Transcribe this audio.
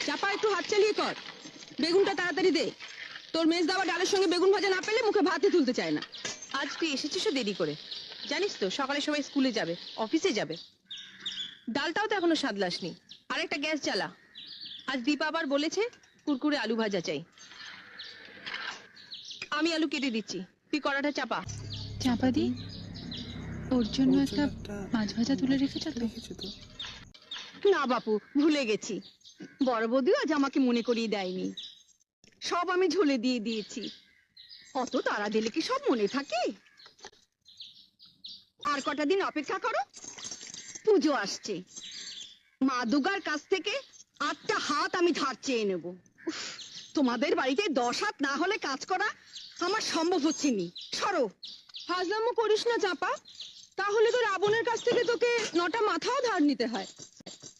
চাপা একটু হাত চালিয়ে কর, বেগুনটা তাড়াতাড়ি দে। তোর মেজ দাওয়া ডালের সঙ্গে বেগুন ভাজা না পেলে মুখে ভাতই তুলতে চায় না। আজ তুই এসেছিস দেরি করে, জানিস তো সকালে সবাই স্কুলে যাবে, অফিসে যাবে। ডালটাও তো এখনো সাদলাসনি। আর একটা গ্যাস জ্বালা। আজ দীপা আবার বলেছে কুরকুরে আলু ভাজা চাই। আমি আলু কেটে দিচ্ছি, তুই কড়াটা চাপা। চাপা দি, ওর জন্য একটা মাছ ভাজা তুলে রেখেছো তো? না বাপু, ভুলে গেছি। বড় বৌদিও আজ আমাকে মনে করিয়ে দেয়নি। সব আমি ঝুলে দিয়ে দিয়েছি। অত তাড়া দিলে কি সব মনে থাকে? আর কটা দিন অপেক্ষা করো, পুজো আসছে। মা দুর্গার কাছ থেকে 8টা হাত আমি ধার চেয়ে নেব। উফ, তোমাদের বাড়িতে 10 হাত না হলে কাজ করা আমার সম্ভব হচ্ছে নি। সরো। হাজলামো করিস না চাপা, তাহলে তো রাবণের কাছ থেকে তোকে 9টা মাথাও ধার নিতে হয়।